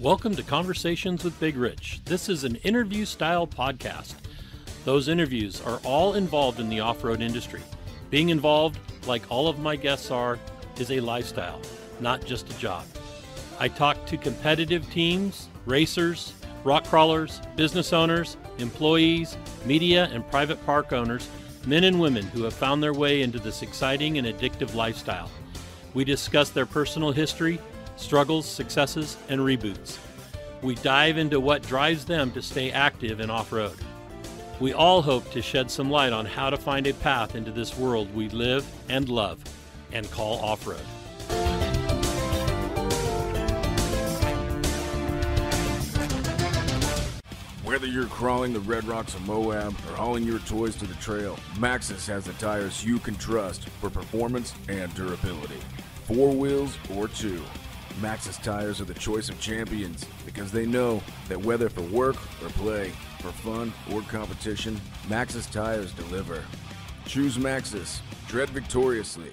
Welcome to Conversations with Big Rich. This is an interview-style podcast. Those interviews are all involved in the off-road industry. Being involved, like all of my guests are, is a lifestyle, not just a job. I talk to competitive teams, racers, rock crawlers, business owners, employees, media, and private park owners, men and women who have found their way into this exciting and addictive lifestyle. We discuss their personal history, struggles, successes, and reboots. We dive into what drives them to stay active in off-road. We all hope to shed some light on how to find a path into this world we live and love and call off-road. Whether you're crawling the Red Rocks of Moab or hauling your toys to the trail, Maxxis has the tires you can trust for performance and durability. 4 wheels or 2. Maxxis tires are the choice of champions because they know that whether for work or play, for fun or competition, Maxxis tires deliver. Choose Maxxis. Tread victoriously.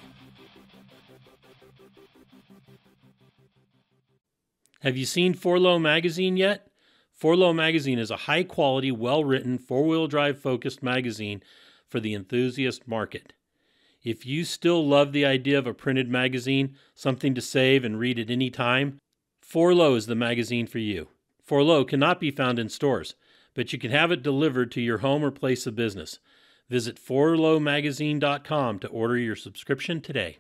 Have you seen 4Low magazine yet? 4Low magazine is a high-quality, well-written, four-wheel drive-focused magazine for the enthusiast market. If you still love the idea of a printed magazine, something to save and read at any time, 4Low is the magazine for you. 4Low cannot be found in stores, but you can have it delivered to your home or place of business. Visit 4lowmagazine.com to order your subscription today.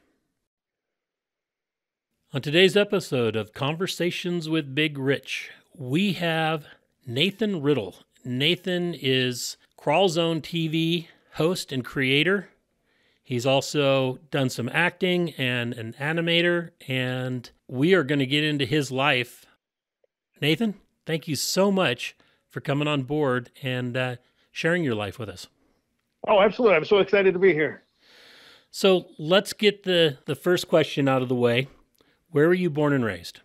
On today's episode of Conversations with Big Rich, we have Nathan Riddle. Nathan is Crawl Zone TV host and creator. He's also done some acting and an animator, and we are going to get into his life. Nathan, thank you so much for coming on board and sharing your life with us. Oh, absolutely. I'm so excited to be here. So let's get the first question out of the way. Where were you born and raised?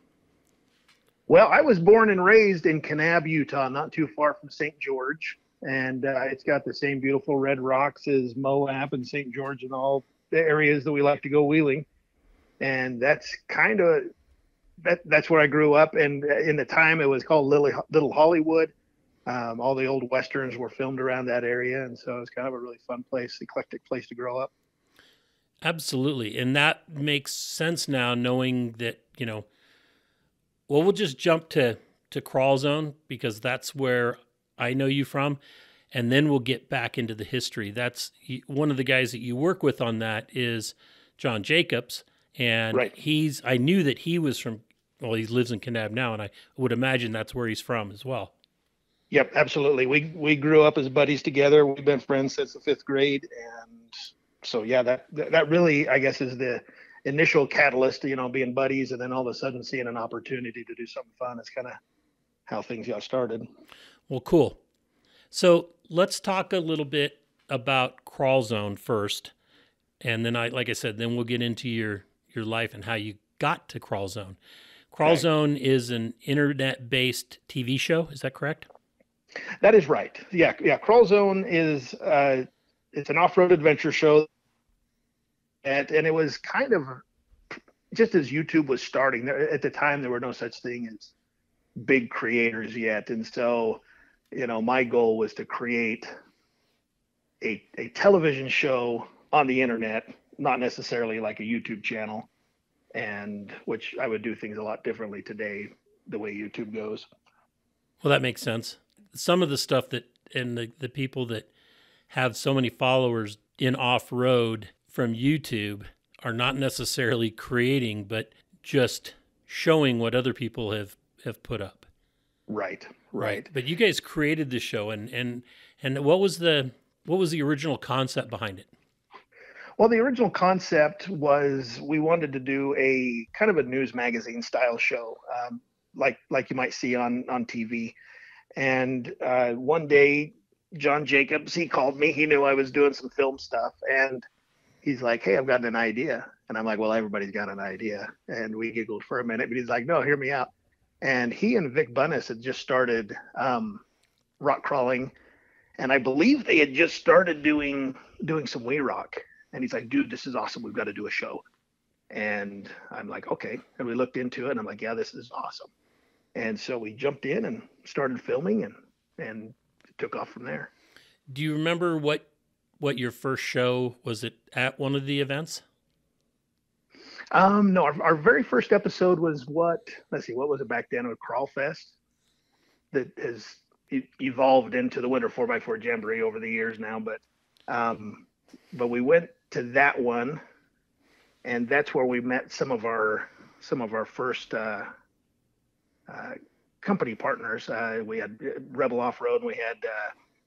Well, I was born and raised in Kanab, Utah, not too far from St. George. And it's got the same beautiful red rocks as Moab and St. George and all the areas that we like to go wheeling. And that's kind of, that's where I grew up. And in the time, it was called Little Hollywood. All the old Westerns were filmed around that area. And so it's kind of a really fun place, eclectic place to grow up. Absolutely. And that makes sense now, knowing that, well, we'll just jump to Crawl Zone because that's where I know you from, and then we'll get back into the history. That's one of the guys that you work with on that is John Jacobs, and right. I knew that he was from, well, he lives in Kanab now, and I would imagine that's where he's from as well. Yep, absolutely. We grew up as buddies together. We've been friends since the 5th grade, and so yeah, that really, I guess, is the initial catalyst, being buddies, and then all of a sudden seeing an opportunity to do something fun. It's kind of how things got started. Well, cool. So let's talk a little bit about Crawl Zone first. And then like I said, then we'll get into your life and how you got to Crawl Zone. Crawl Zone is an internet-based TV show. Is that correct? That is right. Yeah. Crawl Zone is, it's an off-road adventure show. And it was kind of just as YouTube was starting. At the time, there were no such thing as big creators yet. And so, my goal was to create a television show on the internet, not necessarily like a YouTube channel, and which I would do things a lot differently today, the way YouTube goes. Well, that makes sense. Some of the stuff that, and the people that have so many followers in off-road from YouTube are not necessarily creating, but just showing what other people have put up. Right. But you guys created the show, and what was the original concept behind it? Well, the original concept was we wanted to do a kind of a news magazine style show, like you might see on TV. And one day, John Jacobs, he called me. He knew I was doing some film stuff, and he's like, "Hey, I've got an idea." And I'm like, "Well, everybody's got an idea." And we giggled for a minute, but he's like, "No, hear me out." And he and Vic Bunnis had just started rock crawling, and I believe they had just started doing some wee rock. And he's like, "Dude, this is awesome. We've got to do a show." And I'm like, "Okay." And we looked into it, and I'm like, "Yeah, this is awesome." And so we jumped in and started filming, and it took off from there. Do you remember what your first show was? It at one of the events? No, our very first episode was what was it back then? A Crawl Fest that has evolved into the Winter 4x4 Jamboree over the years now. But we went to that one, and that's where we met some of our first company partners. We had Rebel Off-Road, and we had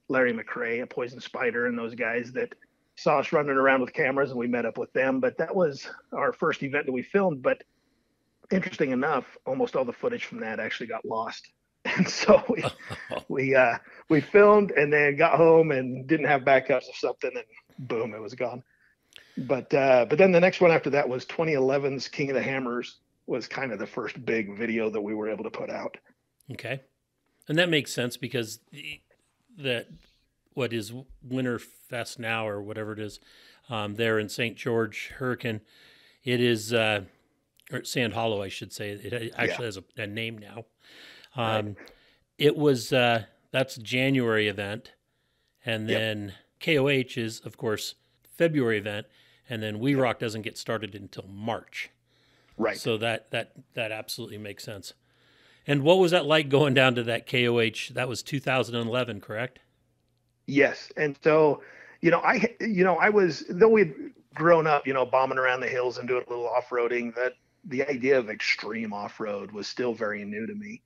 Larry McRae, a Poison Spider, and those guys that saw us running around with cameras, and we met up with them. But that was our first event that we filmed. But interesting enough, almost all the footage from that actually got lost. And so we filmed and then got home and didn't have backups or something, and boom, it was gone. But then the next one after that was 2011's King of the Hammers, was kind of the first big video that we were able to put out. Okay. And that makes sense because what is Winterfest now, or whatever it is, there in St. George, Hurricane, it is, or Sand Hollow, I should say. It actually has a name now. Right. It was, that's a January event. And then KOH is, of course, February event. And then We Rock doesn't get started until March. Right. So that absolutely makes sense. And what was that like going down to that KOH? That was 2011, correct? Yes. And so, I was, though we'd grown up, bombing around the hills and doing a little off-roading, that the idea of extreme off-road was still very new to me.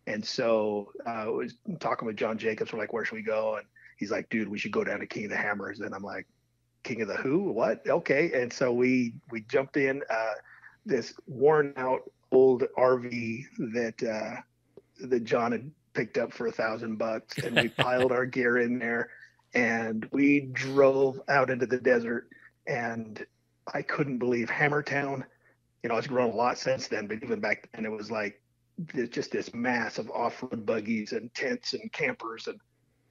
And so I was talking with John Jacobs. We're like, where should we go? And he's like, dude, we should go down to King of the Hammers. And I'm like, King of the who? What? Okay. And so we jumped in this worn out old RV that John had picked up for $1,000, and we piled our gear in there, and we drove out into the desert. And I couldn't believe Hammertown. It's grown a lot since then, but even back then it was like just this mass of off-road buggies and tents and campers, and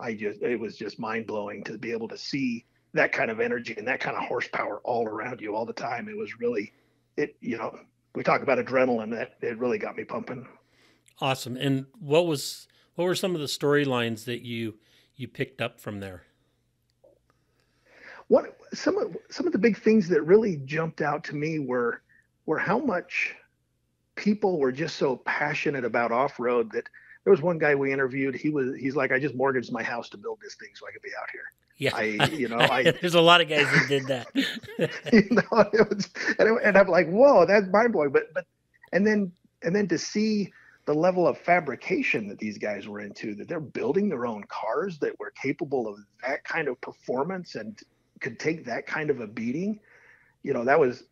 it was just mind-blowing to be able to see that kind of energy and that kind of horsepower all around you all the time. It was really, we talk about adrenaline, that it really got me pumping. Awesome. And what were some of the storylines that you picked up from there? Some of the big things that really jumped out to me were how much people were just so passionate about off-road that there was one guy we interviewed. He's like, I just mortgaged my house to build this thing so I could be out here. Yeah. There's a lot of guys that did that. And I'm like, whoa, that's mind blowing. But and then to see the level of fabrication that these guys were into, that they're building their own cars that were capable of that kind of performance and could take that kind of a beating, that was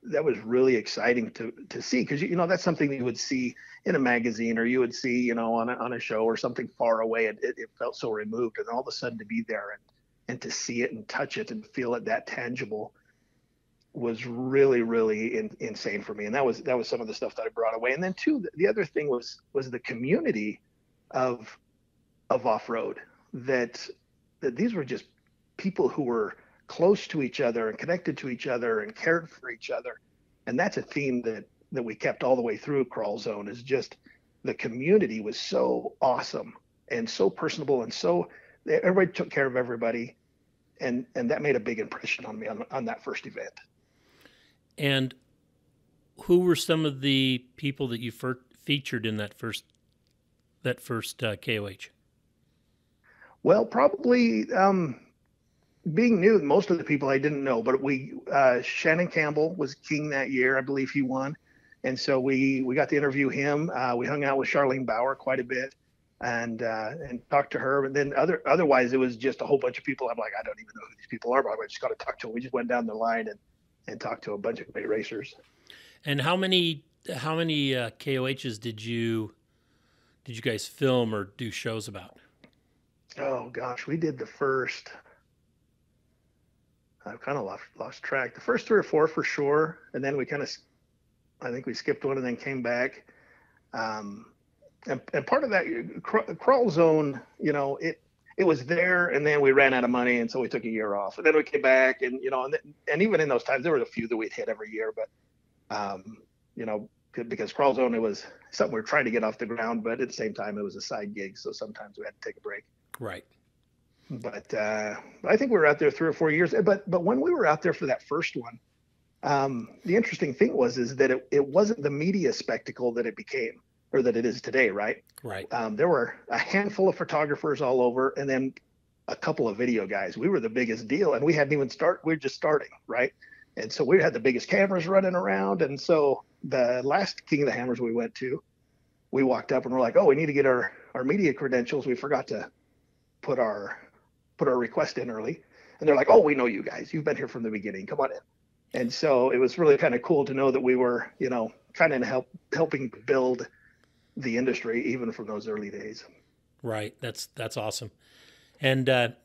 really exciting to see, because that's something that you would see in a magazine, or you would see on a show or something far away, and it felt so removed, and all of a sudden to be there and to see it and touch it and feel it that tangible was really, really insane for me. And that was some of the stuff that I brought away. And then too, the other thing was the community of off-road, that these were just people who were close to each other and connected to each other and cared for each other. And that's a theme that we kept all the way through Crawl Zone, is just the community was so awesome and so personable, and so everybody took care of everybody. And that made a big impression on me on that first event. And who were some of the people that you featured in that first KOH? Well, probably being new, most of the people I didn't know, but Shannon Campbell was king that year. I believe he won. And so we got to interview him. We hung out with Charlene Bauer quite a bit and talked to her. And then otherwise, it was just a whole bunch of people. I'm like, I don't even know who these people are, but I just got to talk to them. We just went down the line and talked to a bunch of great racers. And how many KOHs did you guys film or do shows about? Oh gosh, we did the first. I've kind of lost track. The first 3 or 4 for sure, and then I think we skipped one and then came back. And part of that Crawl Zone, it was there, and then we ran out of money, and so we took a year off, and then we came back, and and even in those times, there were a few that we'd hit every year, but because Crawl Zone, it was something we were trying to get off the ground, but at the same time, it was a side gig. So sometimes we had to take a break. Right. But I think we were out there 3 or 4 years. But when we were out there for that first one, the interesting thing is that it wasn't the media spectacle that it became, or that it is today, right? Right. There were a handful of photographers all over, and then a couple of video guys. We were the biggest deal, and we hadn't even started. We were just starting, right? And so we had the biggest cameras running around. And so the last King of the Hammers we went to, we walked up and we're like, oh, we need to get our media credentials. We forgot to put our request in early. And they're like, oh, we know you guys. You've been here from the beginning. Come on in. And so it was really kind of cool to know that we were, kind of helping build the industry even from those early days. Right. That's awesome. And the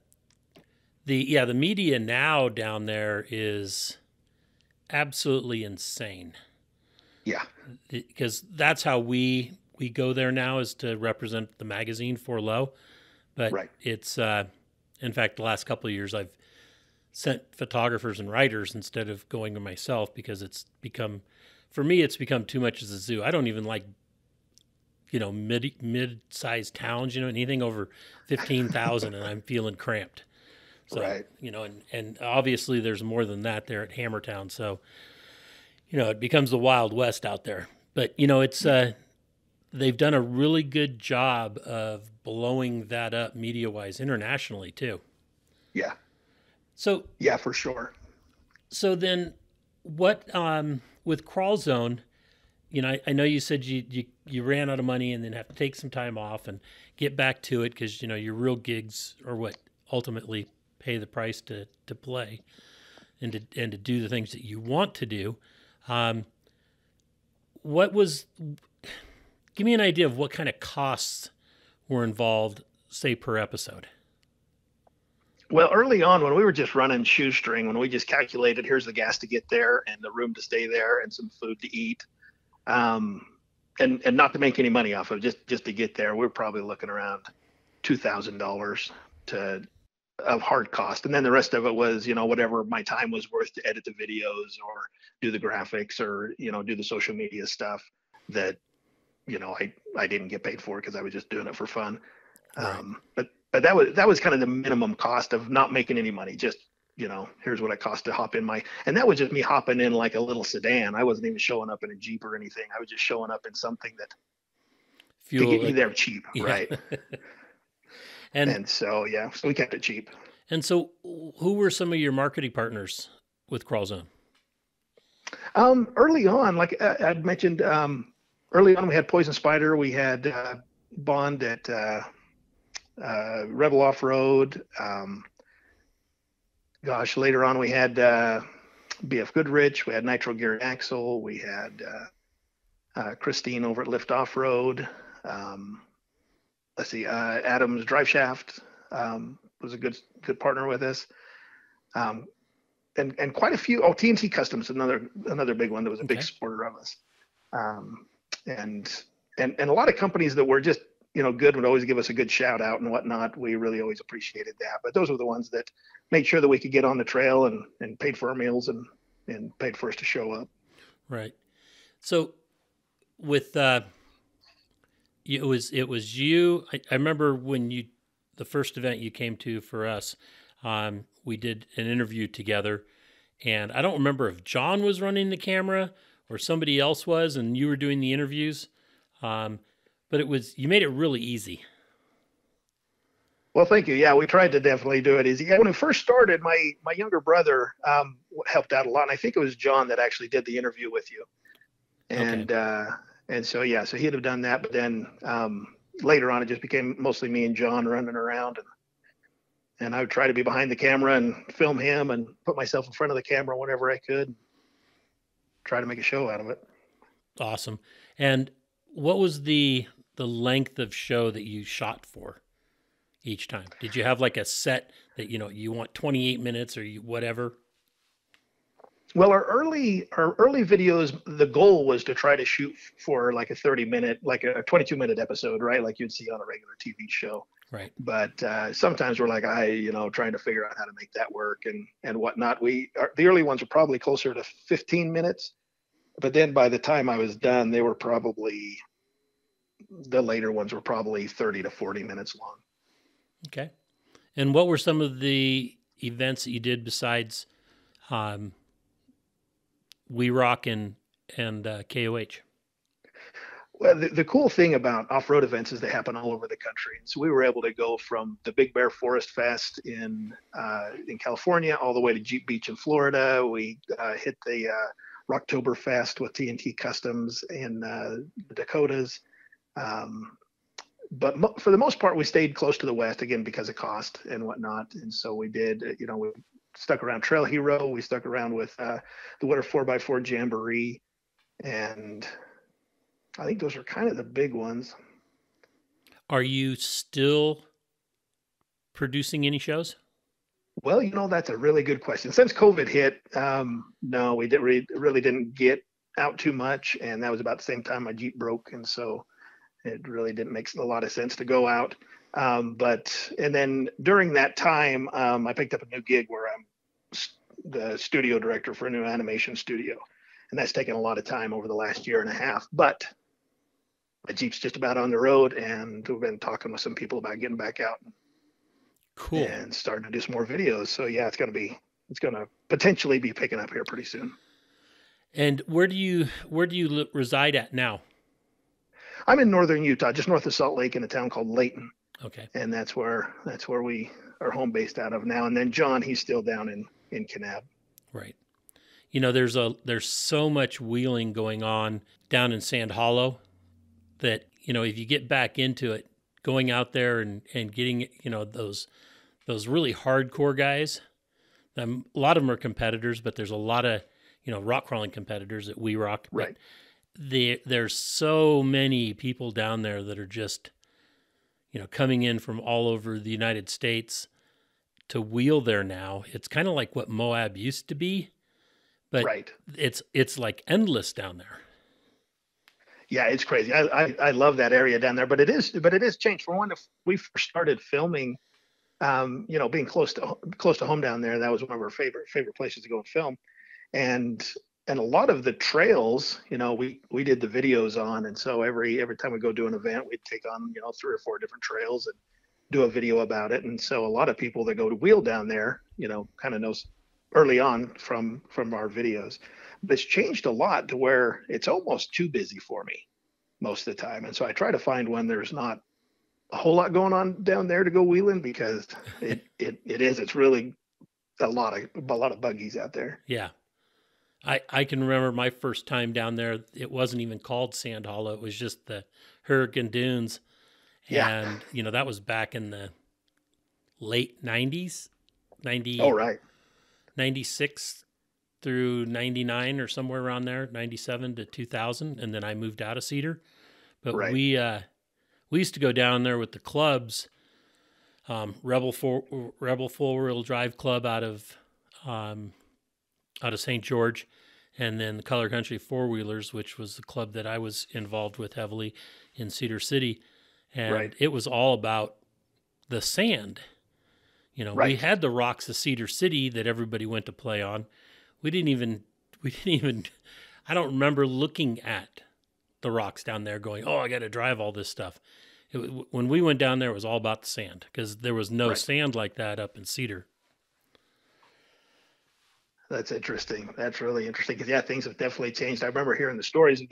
media now down there is absolutely insane. Yeah. Because that's how we go there now, is to represent the magazine for Low. But right. It's in fact, the last couple of years I've sent photographers and writers instead of going to myself, because it's become too much as a zoo. I don't even like, mid-sized towns, anything over 15,000 and I'm feeling cramped. So, right. And obviously there's more than that there at Hammertown. So, it becomes the Wild West out there. But, it's they've done a really good job of blowing that up media-wise internationally too. Yeah. So yeah, for sure. So then, what with Crawl Zone? I know you said you ran out of money and then have to take some time off and get back to it, because your real gigs are what ultimately pay the price to play and to do the things that you want to do. Give me an idea of what kind of costs were involved, say, per episode. Well, early on, when we were just running shoestring, when we just calculated, here's the gas to get there and the room to stay there and some food to eat, and not to make any money off of, just to get there, we're probably looking around $2,000 of hard cost. And then the rest of it was, whatever my time was worth to edit the videos or do the graphics or, do the social media stuff that, I didn't get paid for, because I was just doing it for fun. Right. But that was kind of the minimum cost of not making any money. Just, here's what it cost to hop in and that was just me hopping in like a little sedan. I wasn't even showing up in a Jeep or anything. I was just showing up in something that Fuel, to get me there cheap. Yeah. Right. and so, yeah, so we kept it cheap. And so who were some of your marketing partners with Crawl Zone? Early on, like I'd mentioned, early on we had Poison Spider. We had Bond at Rebel Off-Road. Later on we had BF Goodrich. We had Nitro Gear and Axle. We had Christine over at Lift Off-Road. Adam's Drive Shaft was a good partner with us. And quite a few. TNT Customs, another big one that was a big supporter of us. And a lot of companies that were just, good, would always give us a good shout out and whatnot. We really always appreciated that. But those were the ones that made sure that we could get on the trail and paid for our meals and paid for us to show up. Right. So with it was you. I remember when the first event you came to for us, we did an interview together, and I don't remember if John was running the camera or somebody else was, and you were doing the interviews. But you made it really easy. Well, thank you. Yeah, we tried to definitely do it easy. Yeah, when we first started, my younger brother helped out a lot, and I think it was John that actually did the interview with you. And so he'd have done that, but then later on it just became mostly me and John running around, and I would try to be behind the camera and film him and put myself in front of the camera whenever I could, try to make a show out of it. Awesome. And what was the length of show that you shot for each time? Did you have like a set that, you want 28 minutes or whatever? Well, our early videos, the goal was to try to shoot for like a 30-minute, like a 22-minute episode, right? Like you'd see on a regular TV show. Right. But sometimes we're like, trying to figure out how to make that work and whatnot. The early ones are probably closer to 15 minutes. But then by the time I was done, they were probably, the later ones were probably 30 to 40 minutes long. Okay. And what were some of the events that you did besides We Rock and KOH? Well, the cool thing about off-road events is they happen all over the country. And so we were able to go from the Big Bear Forest Fest in California all the way to Jeep Beach in Florida. We hit the Rocktoberfest with TNT Customs in the Dakotas. But for the most part, we stayed close to the West, again, because of cost and whatnot. And so we did, we stuck around Trail Hero. We stuck around with the Winter 4x4 Jamboree. And I think those are kind of the big ones. Are you still producing any shows? Well, that's a really good question. Since COVID hit, no, we really didn't get out too much. And that was about the same time my Jeep broke. And so it really didn't make a lot of sense to go out. And then during that time, I picked up a new gig where I'm the studio director for a new animation studio. And that's taken a lot of time over the last year and a half. But my Jeep's just about on the road, and we've been talking with some people about getting back out. Cool. And starting to do some more videos. So yeah, it's going to potentially be picking up here pretty soon. And where do you reside at now? I'm in northern Utah, just north of Salt Lake, in a town called Layton. Okay. And that's where we are home based out of now. And then John, he's still down in Kanab. Right. There's so much wheeling going on down in Sand Hollow that, if you get back into it, going out there and getting, those really hardcore guys, a lot of them are competitors, but there's a lot of, rock crawling competitors at We Rock. Right. There's so many people down there that are just, coming in from all over the United States to wheel there now. It's kind of like what Moab used to be, but right. It's like endless down there. Yeah, it's crazy. I love that area down there, but it is changed. From when we first started filming, being close to home down there, that was one of our favorite places to go and film. And a lot of the trails, we did the videos on, and so every time we go do an event, we'd take on 3 or 4 different trails and do a video about it. And so a lot of people that go to wheel down there, kind of knows early on from our videos. But it's changed a lot to where it's almost too busy for me most of the time. And so I try to find when there's not a whole lot going on down there to go wheeling, because it's really a lot of buggies out there. Yeah. I can remember my first time down there. It wasn't even called Sand Hollow. It was just the Hurricane Dunes. Yeah. And, that was back in the late 90s, 90. Oh, right. 96 through 99 or somewhere around there, 97 to 2000. And then I moved out of Cedar. But right. we used to go down there with the clubs, Rebel Four-Wheel Drive Club out of St. George, and then the Color Country Four-Wheelers, which was the club that I was involved with heavily in Cedar City. And right. It was all about the sand. Right. We had the rocks of Cedar City that everybody went to play on. We didn't even, I don't remember looking at the rocks down there going, oh, I got to drive all this stuff. When we went down there, it was all about the sand, because there was no right. sand like that up in Cedar. That's interesting. That's really interesting, because things have definitely changed. I remember hearing the stories of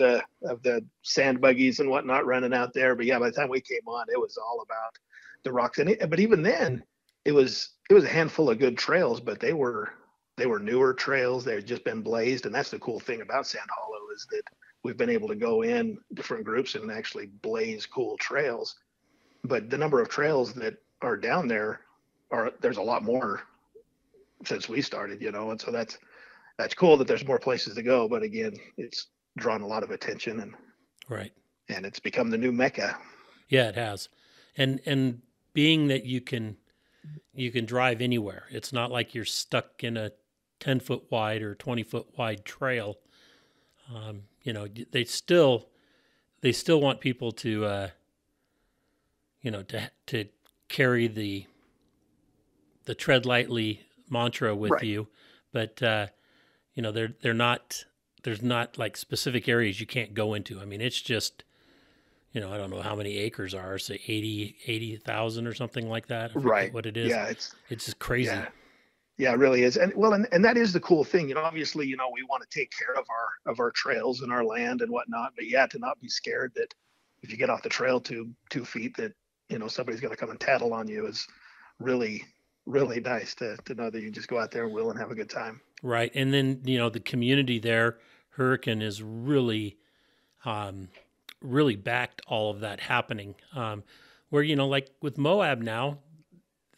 the sand buggies and whatnot running out there. But by the time we came on, it was all about the rocks. But even then, it was a handful of good trails, but they were newer trails. They had just been blazed, and that's the cool thing about Sand Hollow, is that we've been able to go in different groups and actually blaze cool trails. But the number of trails that are down there's a lot more since we started, and so that's cool that there's more places to go. But again, it's drawn a lot of attention, and right, and it's become the new mecca. Yeah, it has. And being that you can drive anywhere, it's not like you're stuck in a 10-foot wide or 20-foot wide trail. They still want people to to carry the tread lightly mantra with right. you, but they're not there's not like specific areas you can't go into. I mean, it's just, I don't know how many acres are, say 80,000 or something like that. I Right. forget what it is. Yeah. It's just crazy. Yeah. Yeah, it really is. And well, and that is the cool thing. Obviously, we want to take care of our trails and our land and whatnot, but yeah, to not be scared that if you get off the trail 2 feet that, somebody's going to come and tattle on you is really, really nice to know that you just go out there and will and have a good time. Right. And then, the community there, Hurricane is really, really backed all of that happening. Where, like with Moab now,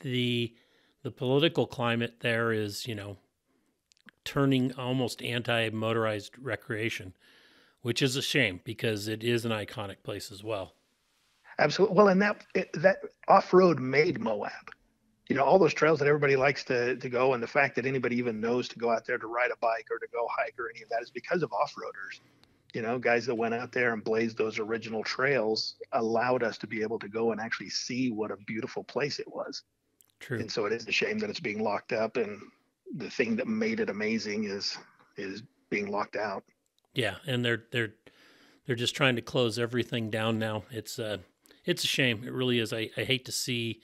the political climate there is, turning almost anti-motorized recreation, which is a shame because it is an iconic place as well. Absolutely. Well, and that off-road made Moab. All those trails that everybody likes to go, and the fact that anybody even knows to go out there to ride a bike or to go hike or any of that is because of off-roaders. Guys that went out there and blazed those original trails allowed us to be able to go and actually see what a beautiful place it was. True. And so it is a shame that it's being locked up, and the thing that made it amazing is being locked out. Yeah, and they're just trying to close everything down now. It's a shame. It really is. I hate to see,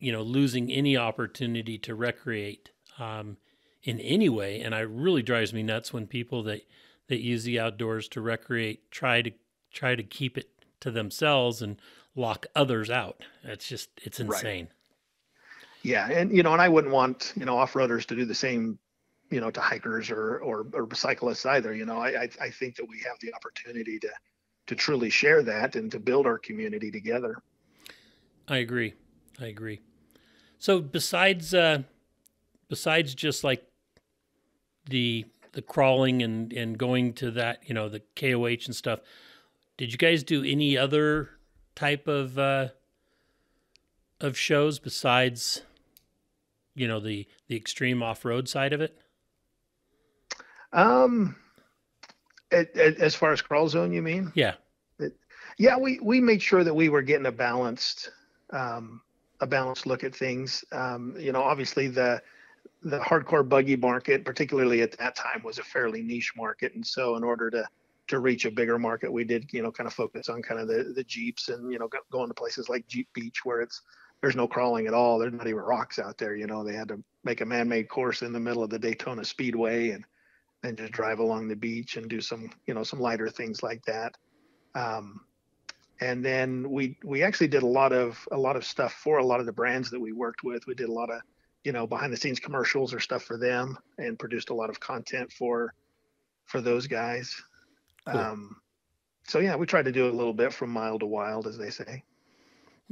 losing any opportunity to recreate in any way, and it really drives me nuts when people that use the outdoors to recreate try to keep it to themselves and lock others out. It's insane. Right. Yeah, and I wouldn't want off-roaders to do the same, to hikers or cyclists either. I think that we have the opportunity to truly share that and to build our community together. I agree. So besides just like the crawling and going to that, the KOH and stuff, did you guys do any other type of shows besides, the extreme off-road side of it? As far as crawl zone, you mean? Yeah. Yeah, we made sure that we were getting a balanced look at things. Obviously the hardcore buggy market, particularly at that time, was a fairly niche market, and so in order to reach a bigger market, we did kind of focus on kind of the Jeeps and going to places like Jeep Beach where there's no crawling at all. There's not even rocks out there. They had to make a man-made course in the middle of the Daytona Speedway and just drive along the beach and do some lighter things like that. And then we actually did a lot of stuff for a lot of the brands that we worked with. We did a lot of behind the scenes commercials or stuff for them and produced a lot of content for those guys. Cool. So yeah, we tried to do a little bit from mild to wild, as they say.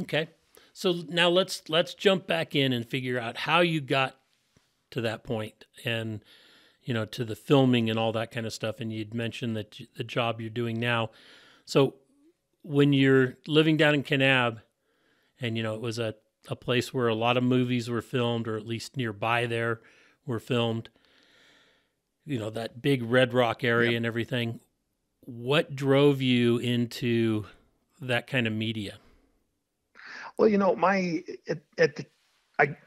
Okay. So now let's jump back in and figure out how you got to that point and, to the filming and all that kind of stuff. And you'd mentioned that the job you're doing now. So when you're living down in Kanab and, it was a place where a lot of movies were filmed, or at least nearby there were filmed, that big Red Rock area. Yep. And everything, what drove you into that kind of media? Well,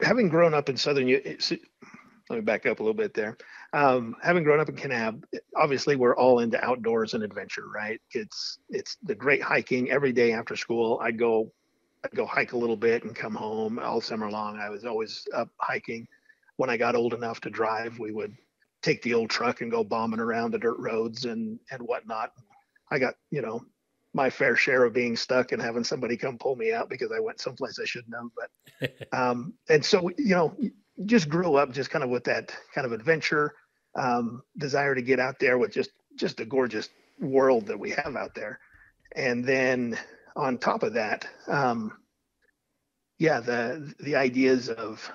having grown up in Southern, let me back up a little bit there. Having grown up in Kanab, obviously we're all into outdoors and adventure, right? It's the great hiking. Every day after school, I'd go hike a little bit and come home. All summer long, I was always up hiking. When I got old enough to drive, we would take the old truck and go bombing around the dirt roads and whatnot. I got, my fair share of being stuck and having somebody come pull me out because I went someplace I shouldn't have. But, and so, just grew up just kind of with that kind of adventure, desire to get out there with just a gorgeous world that we have out there. And then on top of that, the ideas of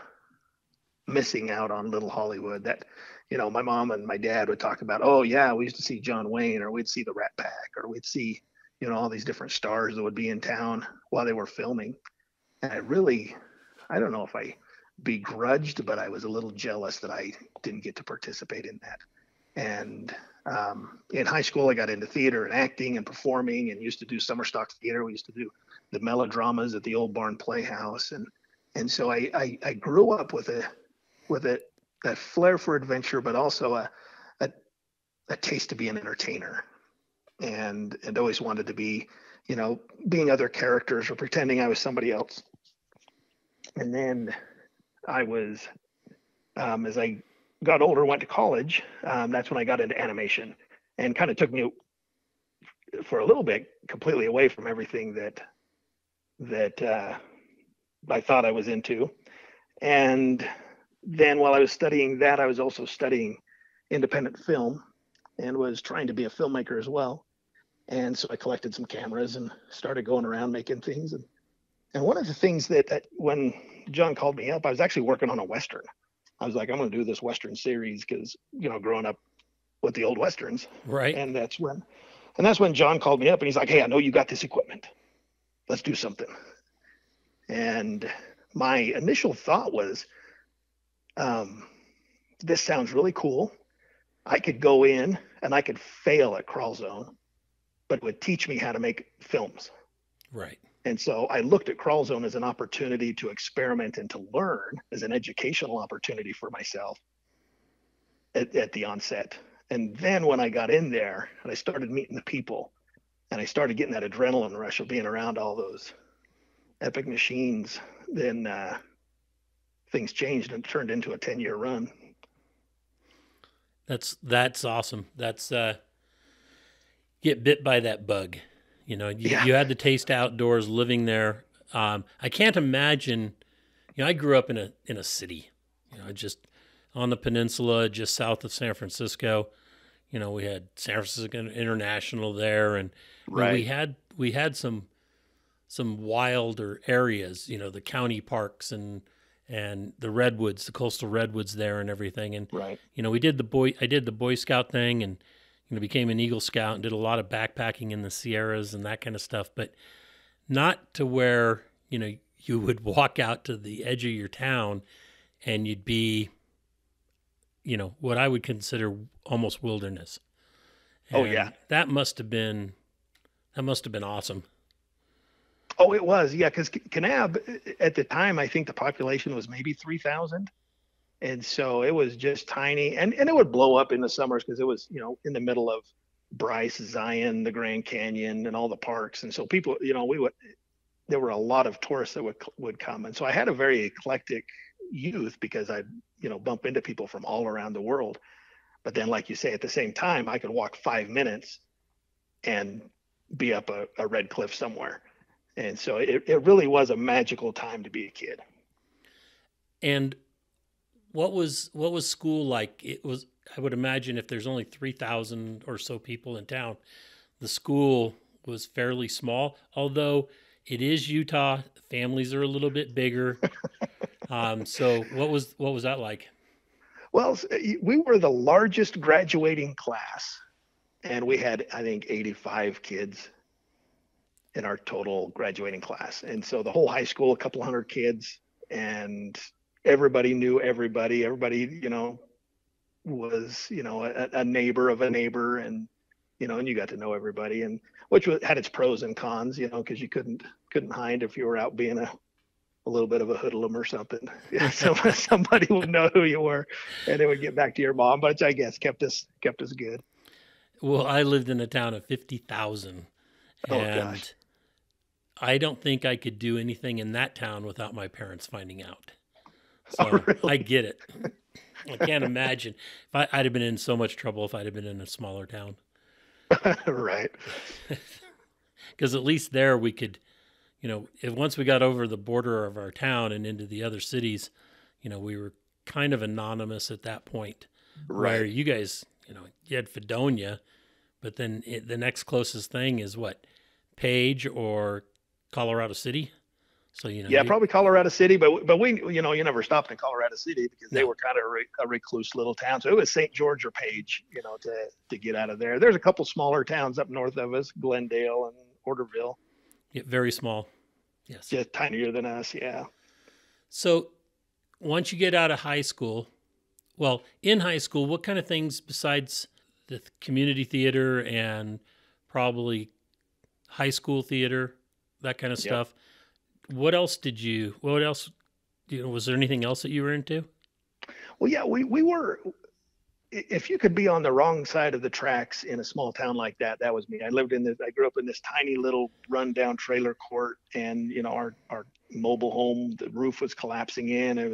missing out on Little Hollywood that, my mom and my dad would talk about, oh yeah, we used to see John Wayne, or we'd see the Rat Pack, or we'd see, all these different stars that would be in town while they were filming. And I don't know if I begrudged, but I was a little jealous that I didn't get to participate in that. And in high school, I got into theater and acting and performing, and used to do summer stock theater. We used to do the melodramas at the Old Barn Playhouse, and so I grew up with a flair for adventure, but also a a taste to be an entertainer, and always wanted to be, being other characters or pretending I was somebody else. And then I was, as I got older, went to college. That's when I got into animation, and kind of took me for a little bit completely away from everything that I thought I was into. And then while I was studying that, I was also studying independent film and was trying to be a filmmaker as well. And so I collected some cameras and started going around making things. And one of the things that when John called me up, I was actually working on a Western. I was like, I'm going to do this Western series because, growing up with the old Westerns. Right. And that's when John called me up and he's like, hey, I know you got this equipment. Let's do something. And my initial thought was, this sounds really cool. I could go in and I could fail at Crawl Zone, but it would teach me how to make films. Right. And so I looked at Crawl Zone as an opportunity to experiment and to learn, as an educational opportunity for myself at the onset. And then when I got in there and I started meeting the people and I started getting that adrenaline rush of being around all those epic machines, then things changed and turned into a 10-year run. That's awesome. That's get bit by that bug. You had the taste outdoors, living there. I can't imagine. I grew up in a city. Just on the peninsula, just south of San Francisco. We had San Francisco International there, and right. we had some wilder areas. The county parks and the redwoods, the coastal redwoods there, and everything. And right. I did the Boy Scout thing, and became an Eagle Scout and did a lot of backpacking in the Sierras and that kind of stuff, but not to where, you would walk out to the edge of your town and you'd be, what I would consider almost wilderness. And oh yeah. That must have been awesome. Oh, it was. Yeah. Cause Kanab at the time, I think the population was maybe 3,000. And so it was just tiny, and it would blow up in the summers because it was, in the middle of Bryce, Zion, the Grand Canyon, and all the parks. And so people, there were a lot of tourists that would come. And so I had a very eclectic youth because I'd, bump into people from all around the world. But then, like you say, at the same time, I could walk 5 minutes and be up a red cliff somewhere. And so it really was a magical time to be a kid. And what was school like? It was, I would imagine, if there's only 3,000 or so people in town, the school was fairly small. Although it is Utah, families are a little bit bigger. So what was that like? Well, we were the largest graduating class, and we had, I think, 85 kids in our total graduating class. And so the whole high school, a couple hundred kids, and everybody knew everybody. Everybody, was, a neighbor of a neighbor, and, and you got to know everybody, and which had its pros and cons, because you couldn't hide if you were out being a little bit of a hoodlum or something. Yeah, so somebody would know who you were, and it would get back to your mom, but I guess kept us good. Well, I lived in a town of 50,000, and gosh. I don't think I could do anything in that town without my parents finding out. So really? I get it. I can't imagine. I'd have been in so much trouble if I'd have been in a smaller town. Right. Because at least there we could, if once we got over the border of our town and into the other cities, we were kind of anonymous at that point. Right. Where you guys, you had Fredonia, but then the next closest thing is what, Page or Colorado City? So, yeah, probably Colorado City, but we, you never stopped in Colorado City because they were kind of a recluse little town. So it was St. George or Page, to get out of there. There's a couple smaller towns up north of us, Glendale and Orderville. Yeah, very small. Yes. Just tinier than us. Yeah. So once you get out of high school, well, in high school, what kind of things besides the community theater and probably high school theater, that kind of stuff? What else was there anything else that you were into? Well, yeah, we were, if you could be on the wrong side of the tracks in a small town like that, that was me. I grew up in this tiny little rundown trailer court, and our mobile home, the roof was collapsing in. It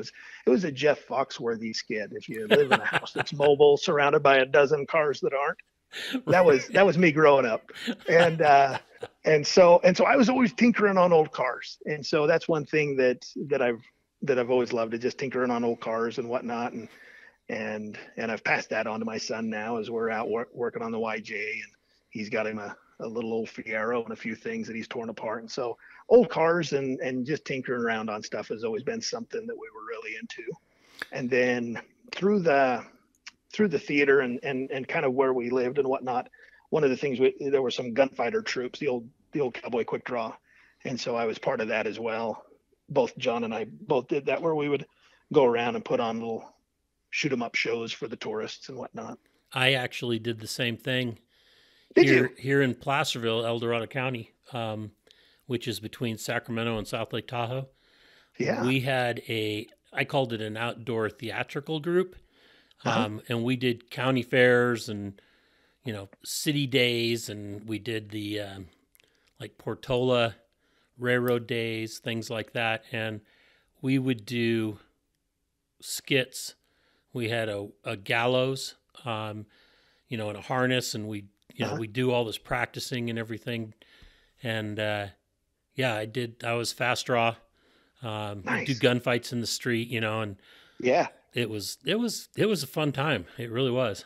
was a Jeff Foxworthy skit. If you live in a house that's mobile, surrounded by a dozen cars that aren't, that was me growing up. And so I was always tinkering on old cars. And so that's one thing that I've always loved, is just tinkering on old cars and whatnot. And I've passed that on to my son now, as we're out working on the YJ, and he's got him a little old Fiero and a few things that he's torn apart. And so old cars and just tinkering around on stuff has always been something that we were really into. And then through the theater and kind of where we lived and whatnot, one of the things, there were some gunfighter troops, the old cowboy quick draw. And so I was part of that as well. Both John and I both did that, where we would go around and put on little shoot 'em up shows for the tourists and whatnot. I actually did the same thing. Did you? Here in Placerville, El Dorado County, which is between Sacramento and South Lake Tahoe. Yeah. We had I called it an outdoor theatrical group. And we did county fairs and, city days, and we did the like Portola railroad days, things like that. And we would do skits. We had a gallows, and a harness, and we do all this practicing and everything. And I was fast draw. Nice. Do gunfights in the street, and Yeah. it was a fun time. It really was.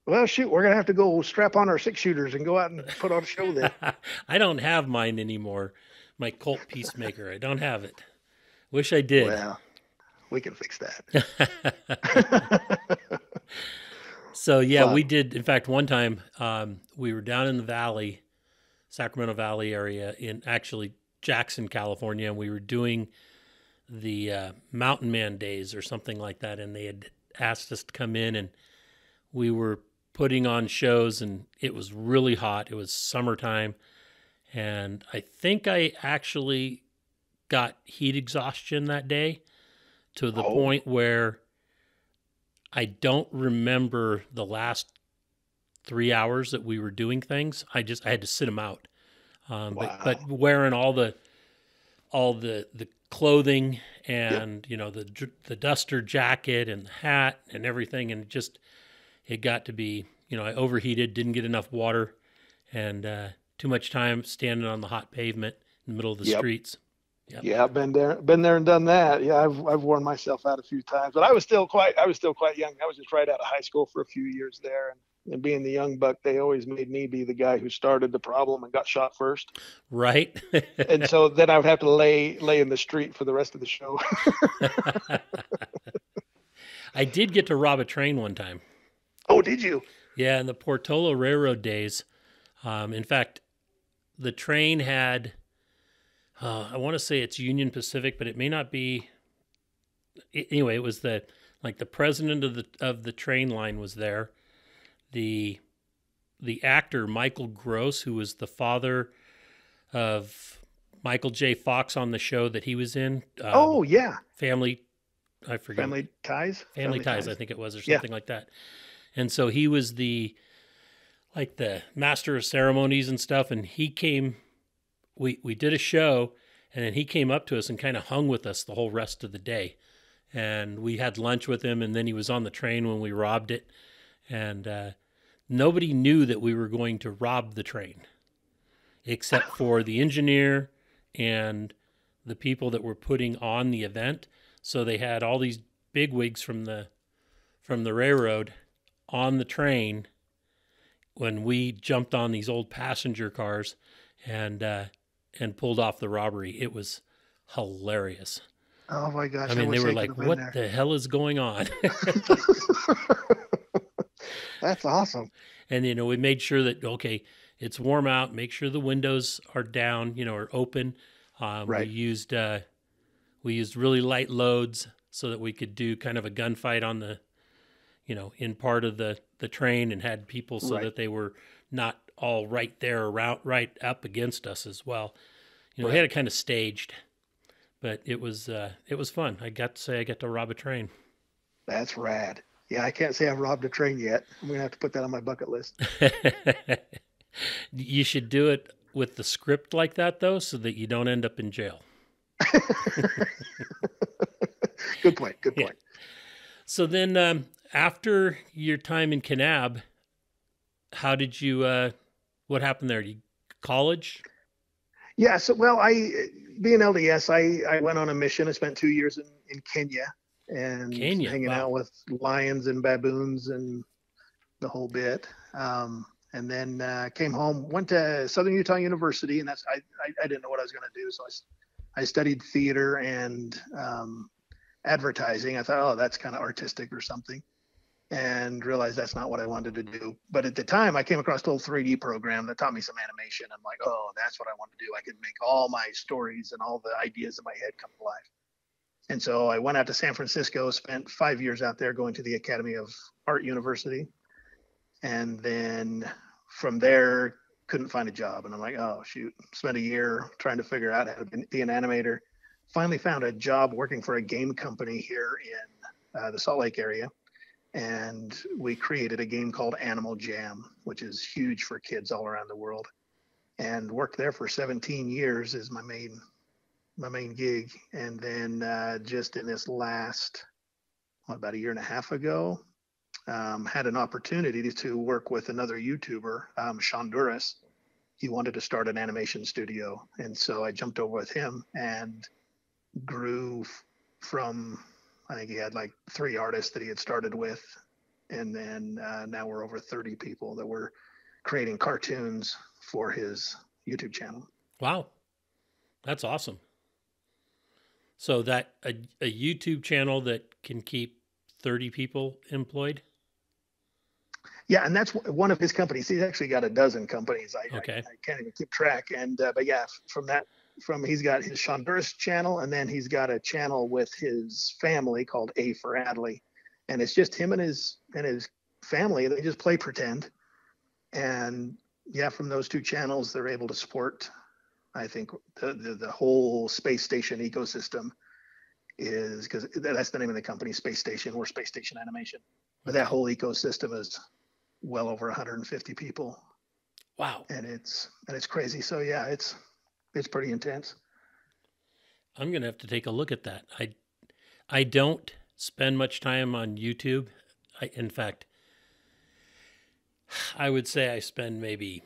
Well, shoot, we're gonna have to go strap on our 6-shooters and go out and put on a show then. I don't have mine anymore. My Colt Peacemaker. I don't have it. Wish I did. Well, we can fix that. So yeah, Fun. we did. In fact, one time we were down in the valley, Sacramento Valley area, in actually Jackson, California, and we were doing the Mountain Man Days or something like that, and they had asked us to come in, and we were putting on shows, and it was really hot. It was summertime, and I think I actually got heat exhaustion that day to the point where I don't remember the last 3 hours that we were doing things. I had to sit them out. Wow. But wearing all the clothing and the duster jacket and the hat and everything, and it got to be, I overheated, didn't get enough water, and too much time standing on the hot pavement in the middle of the streets. Yep. Yeah, I've been there and done that. Yeah, I've worn myself out a few times, but I was still quite young. I was just right out of high school for a few years there, and being the young buck, they always made me be the guy who started the problem and got shot first. Right. And so then I would have to lay in the street for the rest of the show. I did get to rob a train one time. Oh, did you? Yeah, in the Portola Railroad days. In fact, the train had, I want to say it's Union Pacific, but it may not be. Anyway, it was the president of the train line was there. The actor Michael Gross, who was the father of Michael J. Fox on the show that he was in. Oh yeah, Family Ties, I think it was, or something like that. And so he was the master of ceremonies and stuff. And he came, we did a show, and then he came up to us and kind of hung with us the whole rest of the day. And we had lunch with him, and then he was on the train when we robbed it. And nobody knew that we were going to rob the train, except for the engineer and the people that were putting on the event. So they had all these bigwigs from the railroad on the train when we jumped on these old passenger cars and pulled off the robbery. It was hilarious. Oh my gosh! I mean, they were like, "What the hell is going on?" That's awesome. And we made sure that it's warm out. Make sure the windows are down, or open. Right. We used really light loads so that we could do kind of a gunfight on the, in part of the train, and had people so that they were not all right there, right up against us as well. We had it kind of staged, but it was fun. I got to say I got to rob a train. That's rad. Yeah, I can't say I've robbed a train yet. I'm gonna have to put that on my bucket list. You should do it with the script like that, though, so that you don't end up in jail. Good point. Good Yeah. point. So then, after your time in Kanab, how did you? What happened there? You college? Yeah. So, well, being LDS, I went on a mission. I spent 2 years in Kenya and Kenya. hanging Wow. out with lions and baboons and the whole bit. And then came home, went to Southern Utah University, and I didn't know what I was going to do, so I studied theater and advertising. I thought, oh, that's kind of artistic or something, and realized that's not what I wanted to do. But at the time, I came across a little 3D program that taught me some animation. I'm like, oh, that's what I want to do. I could make all my stories and all the ideas in my head come to life. And so I went out to San Francisco, spent 5 years out there going to the Academy of Art University. And then from there, couldn't find a job. And I'm like, oh, shoot. Spent a year trying to figure out how to be an animator. Finally found a job working for a game company here in the Salt Lake area. And we created a game called Animal Jam, which is huge for kids all around the world. And worked there for 17 years is my main gig. And then just in this last, about a year and a half ago, had an opportunity to work with another YouTuber, Shonduras. He wanted to start an animation studio. And so I jumped over with him and grew from, I think he had like 3 artists that he had started with. And then now we're over 30 people that were creating cartoons for his YouTube channel. Wow, that's awesome. So that a YouTube channel that can keep 30 people employed? Yeah, and that's one of his companies. He's actually got a dozen companies. Okay. I can't even keep track. And but yeah, he's got his Shonduras channel, and then he's got a channel with his family called A for Adley, and it's just him and his family. They just play pretend, and yeah, from those 2 channels, they're able to support, I think, the whole space station ecosystem. Is because that's the name of the company, Space Station. We're Spacestation Animation, but that whole ecosystem is well over 150 people. Wow. And it's crazy. So yeah, it's pretty intense. I'm going to have to take a look at that. I don't spend much time on YouTube. In fact, I would say I spend maybe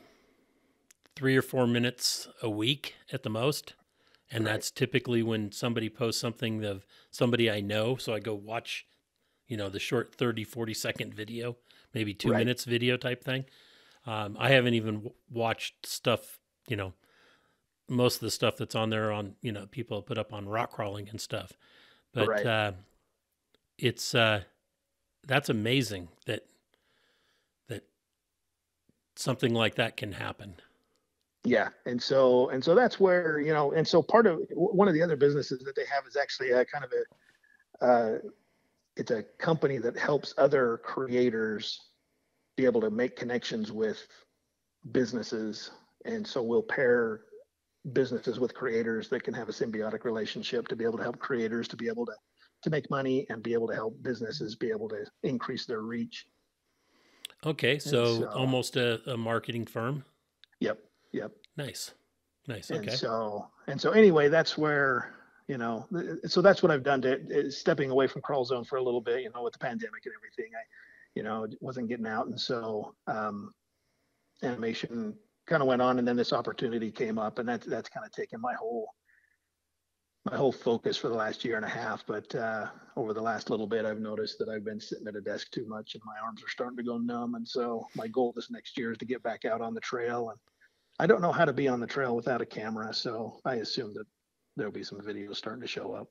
3 or 4 minutes a week at the most. And Right. That's typically when somebody posts something of somebody I know. So I go watch, the short 30, 40-second video, maybe 2 Right. minutes video type thing. I haven't even watched stuff, most of the stuff that's on there on, people put up on rock crawling and stuff. But Right. it's that's amazing that something like that can happen. Yeah, and so that's where, and so part of one of the other businesses that they have is actually a kind of it's a company that helps other creators be able to make connections with businesses, and so we'll pair businesses with creators that can have a symbiotic relationship to be able to help creators to be able to make money and be able to help businesses be able to increase their reach. Okay, so almost a marketing firm. Yep. Nice. Okay. And so anyway, that's where, so that's what I've done stepping away from Crawl Zone for a little bit, with the pandemic and everything. I wasn't getting out. And so animation kind of went on, and then this opportunity came up, and that's kind of taken my whole focus for the last year and a half. But over the last little bit, I've noticed that I've been sitting at a desk too much and my arms are starting to go numb. And so my goal this next year is to get back out on the trail. And I don't know how to be on the trail without a camera. So I assume that there'll be some videos starting to show up.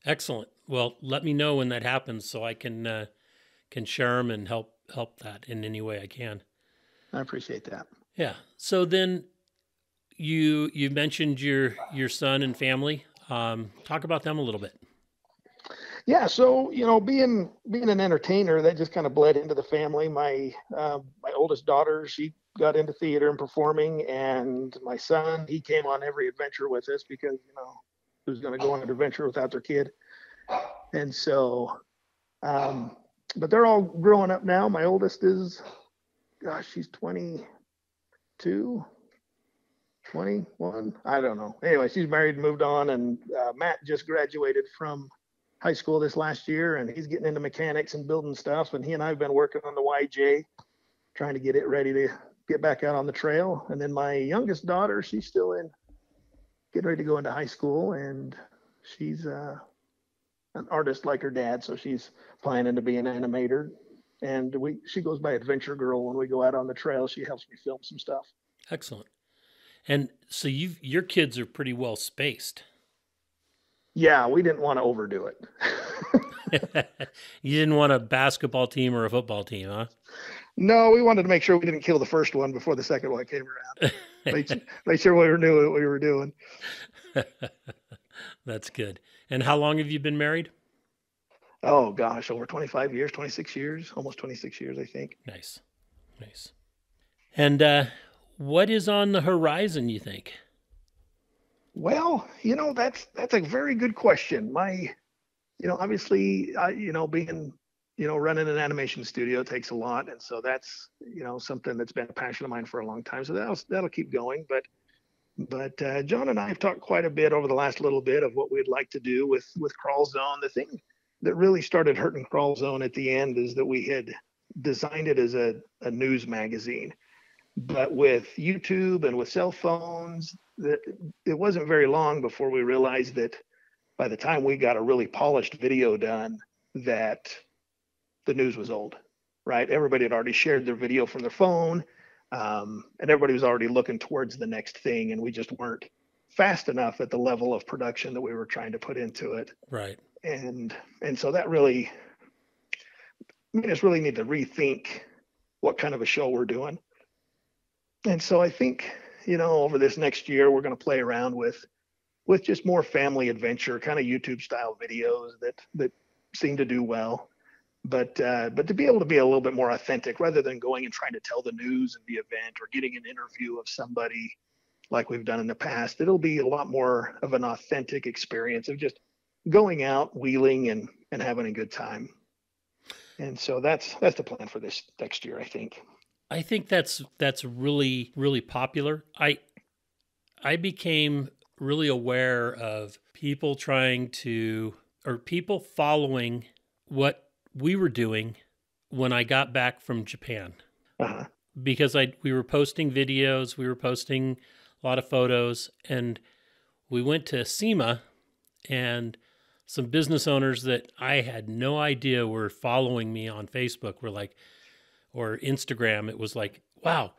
Excellent. Well, let me know when that happens so I can share them and help that in any way I can. I appreciate that. Yeah. So then you mentioned your son and family. Talk about them a little bit. Yeah, so being an entertainer, that just kind of bled into the family. My oldest daughter, she got into theater and performing, and my son, he came on every adventure with us because who's going to go on an adventure without their kid? And so but they're all growing up now. My oldest is, gosh, she's 22, 21. I don't know. Anyway, she's married and moved on. And Matt just graduated from high school this last year, and he's getting into mechanics and building stuff. And he and I have been working on the YJ, trying to get it ready to get back out on the trail. And then my youngest daughter, she's still getting ready to go into high school, and she's an artist like her dad, so she's planning to be an animator. And she goes by Adventure Girl when we go out on the trail. She helps me film some stuff. Excellent. And so your kids are pretty well spaced. Yeah, we didn't want to overdo it. You didn't want a basketball team or a football team, huh? No, we wanted to make sure we didn't kill the first one before the second one came around. Make sure we knew what we were doing. That's good. And how long have you been married? Oh, gosh, over 25 years, 26 years, almost 26 years, I think. Nice. And what is on the horizon, you think? Well, that's a very good question. Obviously, being, running an animation studio takes a lot. And so that's, something that's been a passion of mine for a long time. So that'll keep going. But John and I have talked quite a bit over the last little bit of what we'd like to do with Crawl Zone. The thing that really started hurting Crawl Zone at the end is that we had designed it as a news magazine. But with YouTube and with cell phones, it wasn't very long before we realized that by the time we got a really polished video done, that the news was old, right? Everybody had already shared their video from their phone, and everybody was already looking towards the next thing, and we just weren't fast enough at the level of production that we were trying to put into it. Right. And so that really made us really need to rethink what kind of a show we're doing. And so I think, over this next year, we're going to play around with just more family adventure, kind of YouTube style videos that seem to do well. But to be able to be a little bit more authentic rather than going and trying to tell the news of the event or getting an interview of somebody like we've done in the past, it'll be a lot more of an authentic experience of just going out, wheeling and having a good time. And so that's the plan for this next year, I think. I think that's really, really popular. I became really aware of people people following what we were doing when I got back from Japan. Uh-huh. Because we were posting videos, we were posting a lot of photos, and we went to SEMA, and some business owners that I had no idea were following me on Facebook were like, or Instagram, it was like, wow,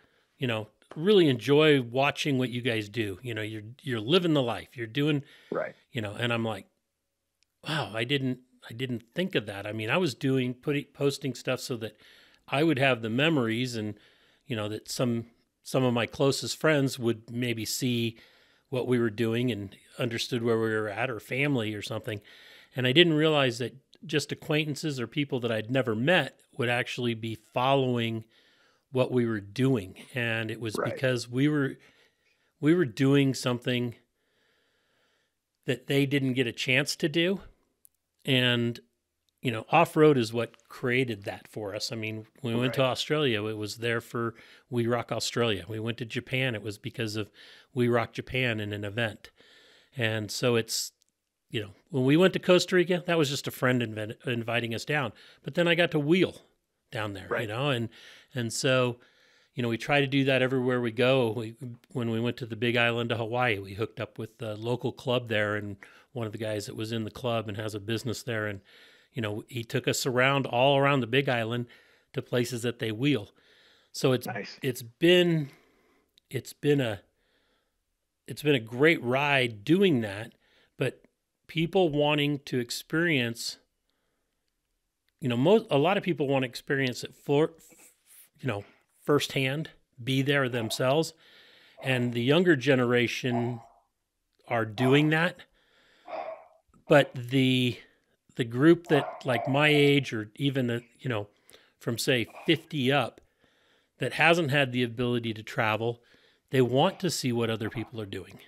really enjoy watching what you guys do. You're living the life. You're doing right. And I'm like, wow, I didn't think of that. I mean, I was posting stuff so that I would have the memories, and that some of my closest friends would maybe see what we were doing and understood where we were at, or family or something. And I didn't realize that just acquaintances or people that I'd never met would actually be following what we were doing. And it was right. Because we were doing something that they didn't get a chance to do. And, off-road is what created that for us. I mean, when we went to Australia, it was there for We Rock Australia. We went to Japan, it was because of We Rock Japan in an event. And so it's, when we went to Costa Rica, that was just a friend inviting us down. But then I got to wheel down there, right. And so, we try to do that everywhere we go. When we went to the Big Island of Hawaii, we hooked up with the local club there, and one of the guys that was in the club and has a business there. And, he took us all around the Big Island to places that they wheel. So it's been a great ride doing that, but people wanting to experience, a lot of people want to experience it firsthand, be there themselves. And the younger generation are doing that. But the group that, like my age, or even, from say 50 up, that hasn't had the ability to travel, they want to see what other people are doing.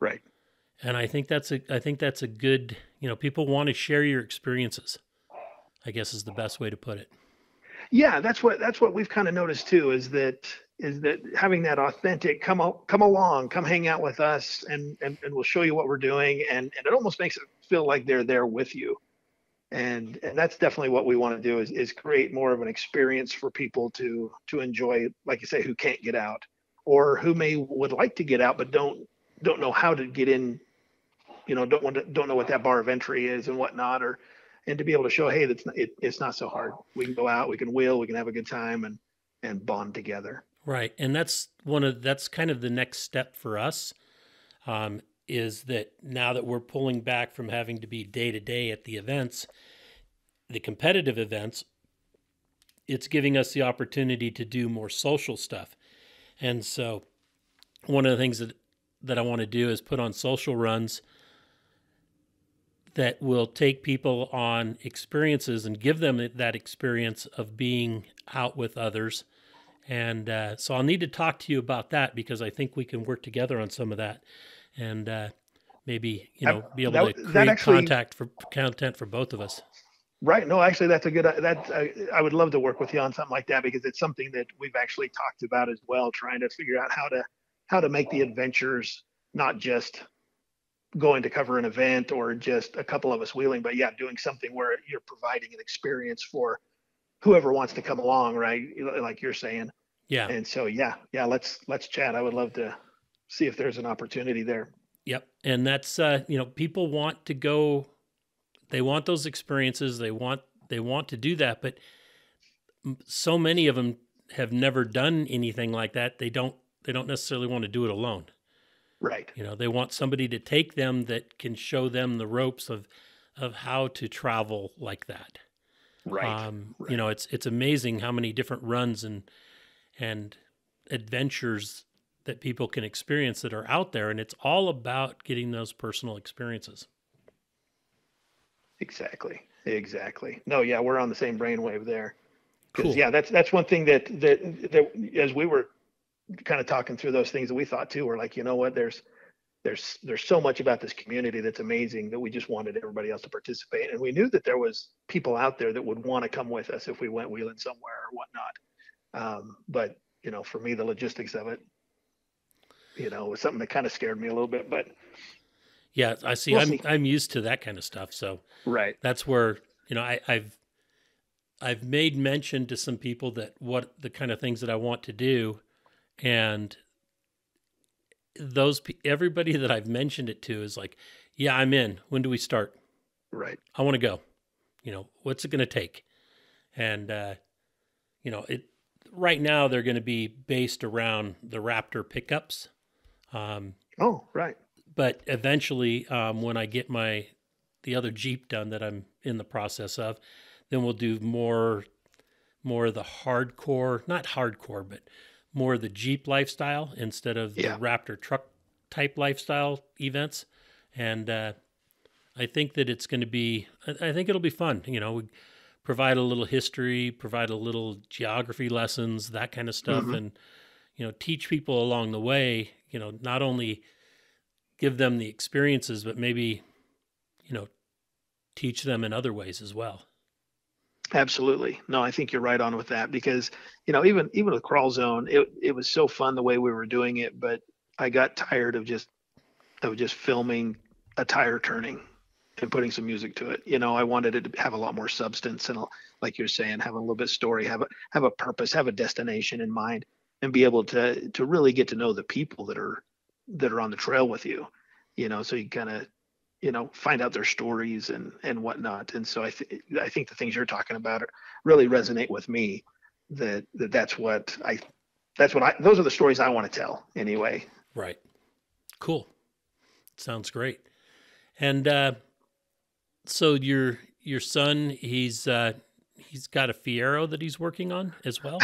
Right. And I think that's a good, people want to share your experiences. I guess is the best way to put it. Yeah, that's what we've kind of noticed too, is that having that authentic come along, come hang out with us, and we'll show you what we're doing, and it almost makes it feel like they're there with you. And that's definitely what we want to do, is create more of an experience for people to enjoy, like you say, who can't get out, or who would like to get out but don't know how to get in, don't know what that bar of entry is and whatnot, and to be able to show, hey, it's not so hard. We can go out, we can wheel, we can have a good time and bond together. Right. And that's kind of the next step for us, is that now that we're pulling back from having to be day to day at the events, the competitive events, it's giving us the opportunity to do more social stuff. And so one of the things that I want to do is put on social runs that will take people on experiences and give them that experience of being out with others. And so I'll need to talk to you about that, because I think we can work together on some of that, and maybe be able to create content for both of us. Right. No, actually, that's a good. I would love to work with you on something like that, because it's something that we've actually talked about as well, trying to figure out how to make the adventures not just going to cover an event or just a couple of us wheeling, but doing something where you're providing an experience for whoever wants to come along, right? Like you're saying. Yeah. And so, let's chat. I would love to see if there's an opportunity there. Yep. And that's, people want to go, they want those experiences. They want to do that, but so many of them have never done anything like that. They don't necessarily want to do it alone. Right. They want somebody to take them that can show them the ropes of how to travel like that. Right. Right. It's amazing how many different runs and adventures that people can experience that are out there, and it's all about getting those personal experiences. Exactly. No, we're on the same brainwave there. Cool. That's one thing that as we were kind of talking through those things that we thought too, we're like, you know what, there's so much about this community that's amazing, that we just wanted everybody else to participate. And we knew that there was people out there that would want to come with us if we went wheeling somewhere or whatnot. But for me, the logistics of it, was something that kind of scared me a little bit, but yeah, I see. I'm used to that kind of stuff. So right. That's where, I've made mention to some people that what the kind of things that I want to do, and everybody that I've mentioned it to is like, yeah, I'm in. When do we start? Right. I want to go. What's it going to take? And, right now they're going to be based around the Raptor pickups. Right. But eventually, when I get the other Jeep done that I'm in the process of, then we'll do more of the hardcore, not hardcore, but more of the Jeep lifestyle instead of the Raptor truck type lifestyle events. And I think that it's going to be, I think it'll be fun. We provide a little history, provide a little geography lessons, that kind of stuff. Mm-hmm. And, teach people along the way, not only give them the experiences, but maybe, teach them in other ways as well. Absolutely. No, I think you're right on with that, because, even with Crawl Zone, it was so fun the way we were doing it, but I got tired of just filming a tire turning and putting some music to it. I wanted it to have a lot more substance, and like you're saying, have a little bit of story, have a purpose, have a destination in mind, and be able to really get to know the people that are on the trail with you, so you kind of, find out their stories and whatnot. And so I think the things you're talking about really resonate with me, those are the stories I want to tell anyway. Right. Cool. Sounds great. And, so your son, he's got a Fiero that he's working on as well.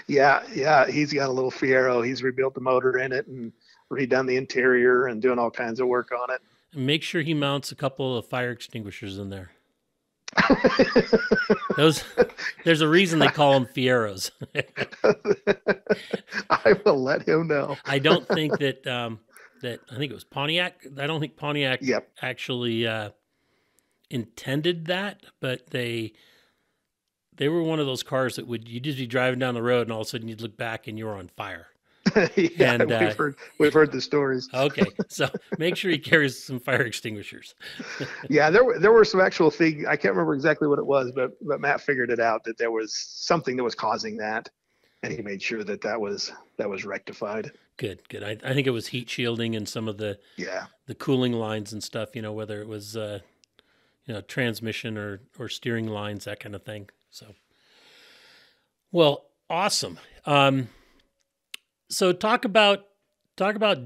Yeah. He's got a little Fiero. He's rebuilt the motor in it and redone the interior and doing all kinds of work on it. Make sure he mounts a couple of fire extinguishers in there. There's a reason they call them Fieros. I will let him know. I don't think that I think it was Pontiac. I don't think Pontiac actually intended that, but they were one of those cars that you'd just be driving down the road and all of a sudden you'd look back and you were on fire. Yeah, And we've heard the stories. Okay, so make sure he carries some fire extinguishers. Yeah, there were some actual things. I can't remember exactly what it was, but Matt figured it out that there was something that was causing that, and he made sure that was rectified. Good. I think it was heat shielding and some of the cooling lines and stuff. Whether it was transmission or steering lines, that kind of thing. So, well, awesome. So talk about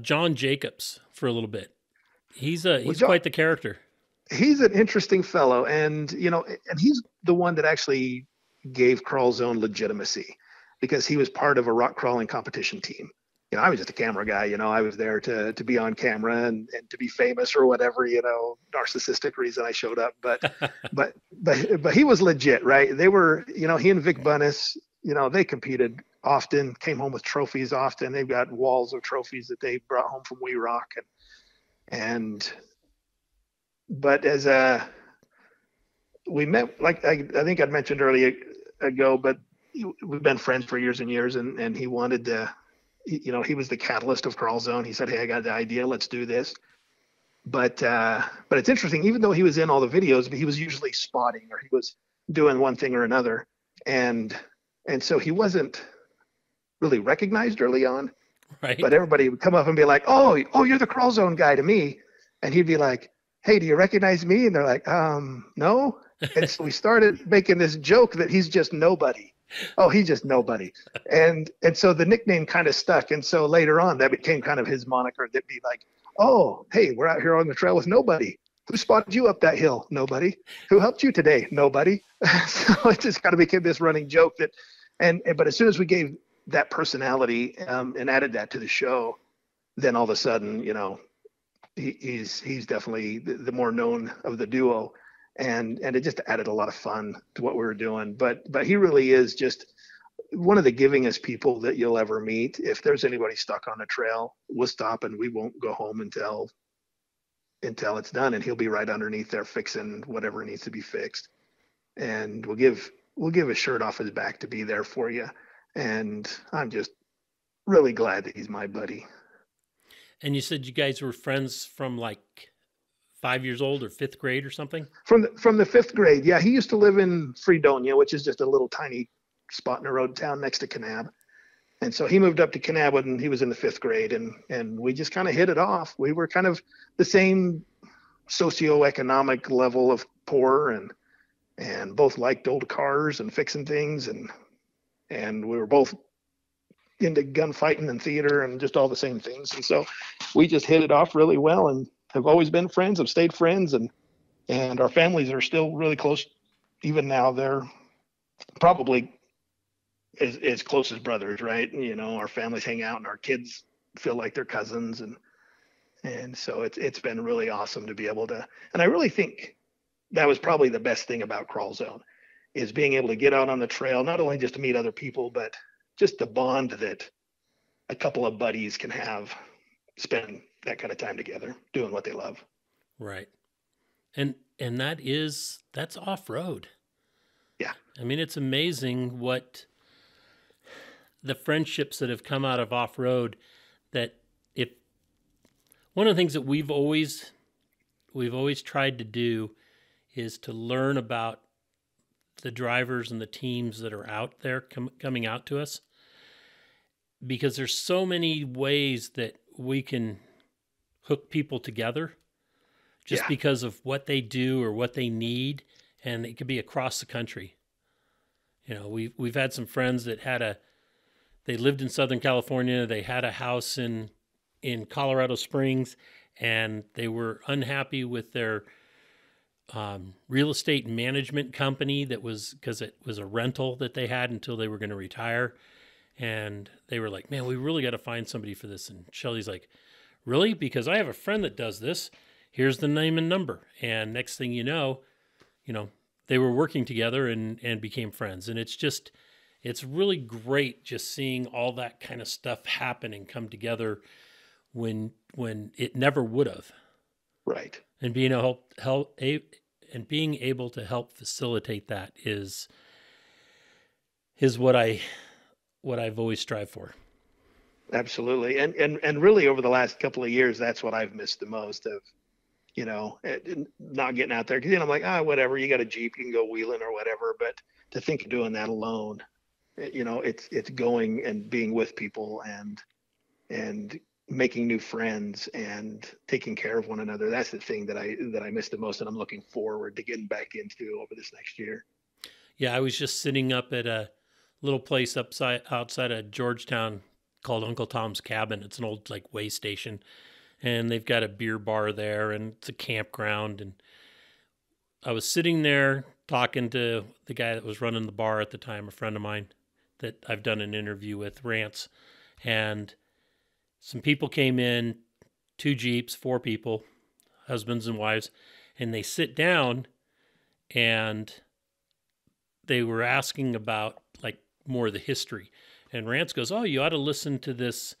John Jacobs for a little bit. He's quite the character. He's an interesting fellow, and he's the one that actually gave Crawl Zone legitimacy, because he was part of a rock crawling competition team. I was just a camera guy. I was there to be on camera and to be famous or whatever, narcissistic reason I showed up. But he was legit, right? They were, he and Vic Bunnis, they competed often, came home with trophies often. They've got walls of trophies that they brought home from We Rock. But as we met, like I think I'd mentioned earlier ago, but we've been friends for years and years, and he wanted to, he was the catalyst of Crawl Zone. He said, "Hey, I got the idea. Let's do this." But it's interesting, even though he was in all the videos, but he was usually spotting, or he was doing one thing or another. And so he wasn't really recognized early on. Right. But everybody would come up and be like, oh, you're the Crawl Zone guy to me. And he'd be like, "Hey, do you recognize me?" And they're like, no. And so we started making this joke that he's just nobody. Oh, he's just nobody. And so the nickname kind of stuck. And so later on, that became kind of his moniker. That'd be like, "Oh, hey, we're out here on the trail with nobody. Who spotted you up that hill? Nobody. Who helped you today? Nobody." So it just kind of became this running joke but as soon as we gave that personality and added that to the show, then all of a sudden, he's definitely the more known of the duo. And it just added a lot of fun to what we were doing. But he really is just one of the givingest people that you'll ever meet. If there's anybody stuck on a trail, we'll stop and we won't go home until it's done. And he'll be right underneath there fixing whatever needs to be fixed. And we'll give a shirt off his back to be there for you. And I'm just really glad that he's my buddy. And you said you guys were friends from like 5 years old or fifth grade or something? From the fifth grade. Yeah. He used to live in Fredonia, which is just a little tiny spot in a road town next to Kanab. And so he moved up to Kanab when he was in the fifth grade, and we just kind of hit it off. We were kind of the same socioeconomic level of poor, and both liked old cars and fixing things, and we were both into gunfighting and theater and just all the same things. And so we just hit it off really well and have always been friends, have stayed friends, and our families are still really close. Even now, they're probably as close as brothers, right? Our families hang out and our kids feel like they're cousins. And so it's been really awesome to be able to, and I really think that was probably the best thing about Crawl Zone, is being able to get out on the trail, not only just to meet other people, but just the bond that a couple of buddies can have, spend that kind of time together doing what they love. Right. And that's off-road. Yeah. I mean, it's amazing what the friendships that have come out of off-road, that if one of the things that we've always tried to do is to learn about the drivers and the teams that are out there coming out to us, because there's so many ways that we can hook people together just because of what they do or what they need. And it could be across the country. We've had some friends that they lived in Southern California. They had a house in Colorado Springs, and they were unhappy with their real estate management company because it was a rental that they had until they were going to retire. And they were like, "Man, we really got to find somebody for this." And Shelly's like, "Really? Because I have a friend that does this. Here's the name and number." And next thing you know, they were working together and became friends. And it's really great just seeing all that kind of stuff happen and come together when it never would have. Right. And being and being able to help facilitate that is what I've always strived for. Absolutely. And really over the last couple of years, that's what I've missed the most of, not getting out there. Cause I'm like, whatever, you got a Jeep, you can go wheeling or whatever. But to think of doing that alone, it's going and being with people and making new friends and taking care of one another. That's the thing that I miss the most. And I'm looking forward to getting back into over this next year. Yeah. I was just sitting up at a little place outside of Georgetown called Uncle Tom's Cabin. It's an old way station, and they've got a beer bar there, and it's a campground. And I was sitting there talking to the guy that was running the bar at the time, a friend of mine that I've done an interview with, Rance, and some people came in, 2 Jeeps, 4 people, husbands and wives, and they sit down and they were asking about more of the history. And Rance goes, "Oh, you ought to listen to this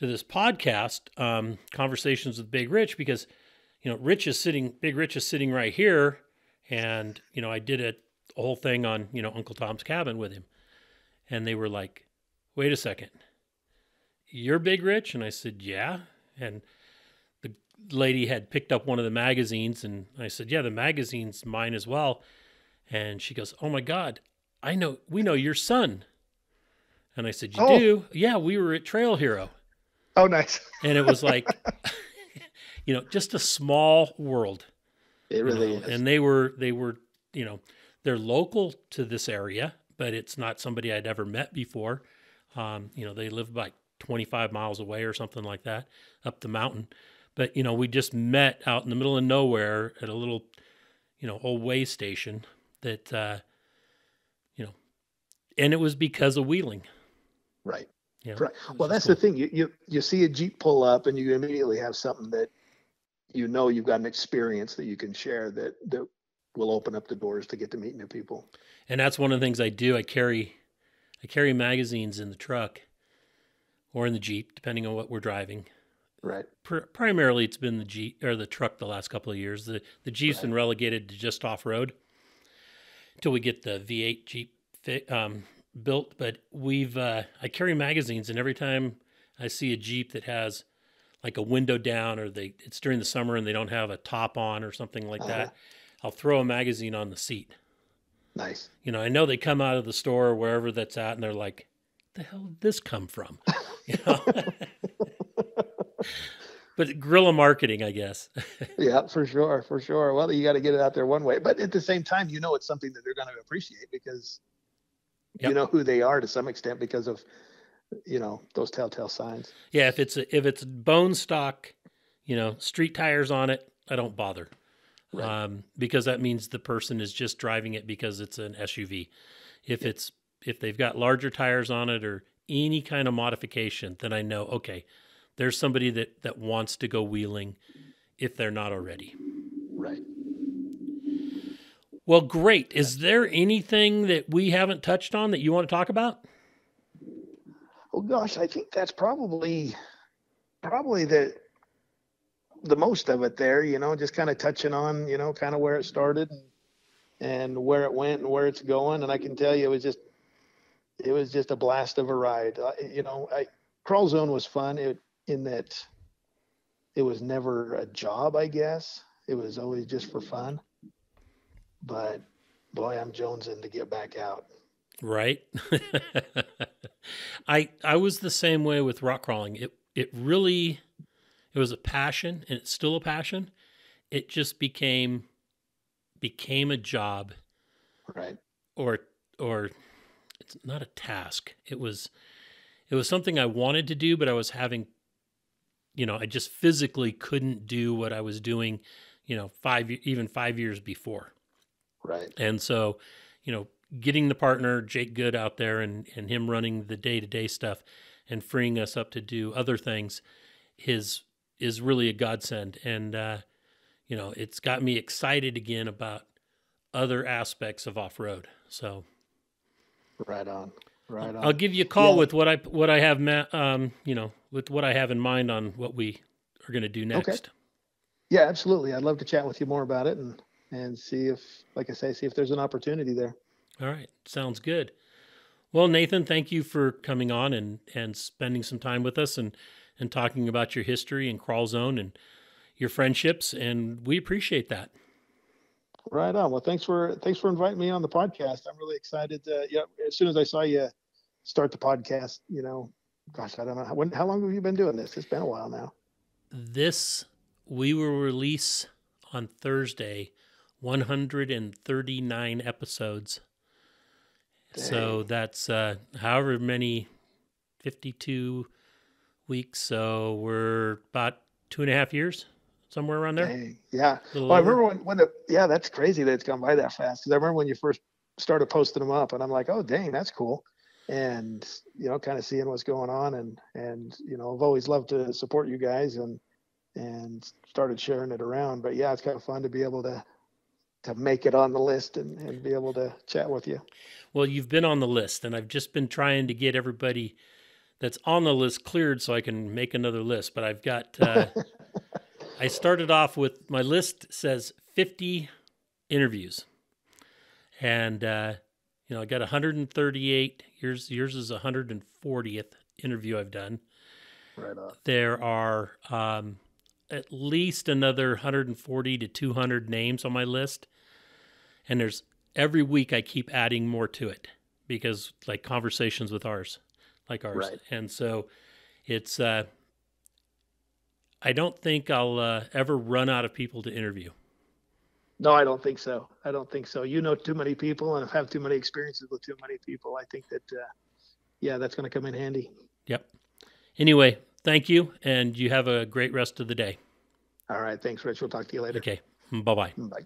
podcast, Conversations with Big Rich, because Big Rich is sitting right here, and I did a whole thing on Uncle Tom's Cabin with him." And they were like, "Wait a second, you're Big Rich?" And I said, "Yeah." And the lady had picked up one of the magazines, and I said, "Yeah, the magazine's mine as well." And she goes, "Oh my God, we know your son." And I said, "You do?" "Yeah, we were at Trail Hero." Oh, nice. And it was like, just a small world. It really is. And they were, they're local to this area, but it's not somebody I'd ever met before. They live about 25 miles away or something like that, up the mountain. But, we just met out in the middle of nowhere at a little, old way station that, and it was because of wheeling. Right. Yeah. Right. Well, that's cool. The thing. You see a Jeep pull up, and you immediately have something that you've got an experience that you can share that will open up the doors to get to meet new people. And that's one of the things I do. I carry magazines in the truck or in the Jeep, depending on what we're driving. Right. Primarily, it's been the Jeep or the truck the last couple of years. The Jeep's been relegated to just off road until we get the V8 Jeep built. But I carry magazines, and every time I see a Jeep that has a window down, or it's during the summer and they don't have a top on or something like that, I'll throw a magazine on the seat. Nice. I know they come out of the store or wherever that's at, and they're like, "The hell did this come from?" But guerrilla marketing, I guess. Yeah, for sure. Well, you got to get it out there one way, but at the same time, it's something that they're going to appreciate because you know who they are to some extent because of those telltale signs. Yeah, if it's bone stock, street tires on it, I don't bother. Right. Because that means the person is just driving it because it's an SUV. If they've got larger tires on it or any kind of modification, then I know, okay, there's somebody that wants to go wheeling if they're not already. Right. Well, great. Is there anything that we haven't touched on that you want to talk about? Oh gosh, I think that's probably the most of it there, just kind of touching on, kind of where it started and where it went and where it's going. And I can tell you, it was just a blast of a ride. Crawl Zone was fun in that it was never a job, I guess. It was always just for fun. But boy, I'm jonesing to get back out. Right. I was the same way with rock crawling. It was a passion, and it's still a passion. It just became a job. Right. Or it's not a task. It was something I wanted to do, but I was having, I just physically couldn't do what I was doing, 5 years before. Right. And so, getting the partner, Jake Good, out there and him running the day-to-day stuff and freeing us up to do other things is really a godsend. And, it's got me excited again about other aspects of off-road. So right on. I'll give you a call with what I have, with what I have in mind on what we are going to do next. Okay. Yeah, absolutely. I'd love to chat with you more about it and see if, like I say, see if there's an opportunity there. All right. Sounds good. Well, Nathan, thank you for coming on and spending some time with us and talking about your history and Crawl Zone and your friendships, and we appreciate that. Right on. Well, thanks for inviting me on the podcast. I'm really excited. As soon as I saw you start the podcast, gosh, I don't know how long have you been doing this? It's been a while now. We will release on Thursday 139 episodes. Dang. So that's however many, 52 weeks. So we're about 2.5 years. Somewhere around there. Dang. Yeah. Well, I remember when that's crazy that it's gone by that fast. Because I remember when you first started posting them up, and I'm like, oh, dang, that's cool. And kind of seeing what's going on, and I've always loved to support you guys, and started sharing it around. But yeah, it's kind of fun to be able to make it on the list and be able to chat with you. Well, you've been on the list, and I've just been trying to get everybody that's on the list cleared so I can make another list. But I've got. I started off with, my list says 50 interviews, and I got 138. Yours is 140th interview I've done. Right on. There are at least another 140 to 200 names on my list, and every week I keep adding more to it because like conversations with ours. Right. And so it's. I don't think I'll ever run out of people to interview. No, I don't think so. You know too many people and have too many experiences with too many people. I think that, that's going to come in handy. Yep. Anyway, thank you, and you have a great rest of the day. All right. Thanks, Rich. We'll talk to you later. Okay. Bye-bye. Bye.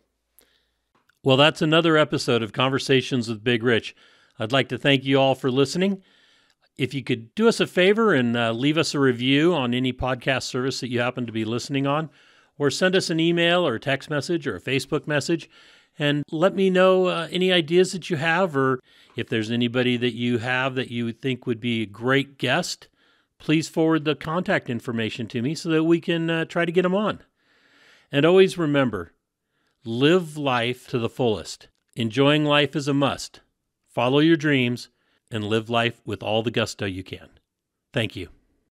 Well, that's another episode of Conversations with Big Rich. I'd like to thank you all for listening. If you could do us a favor and leave us a review on any podcast service that you happen to be listening on, or send us an email or a text message or a Facebook message, and let me know any ideas that you have, or if there's anybody that you have that you think would be a great guest, please forward the contact information to me so that we can try to get them on. And always remember, live life to the fullest. Enjoying life is a must. Follow your dreams and live life with all the gusto you can. Thank you.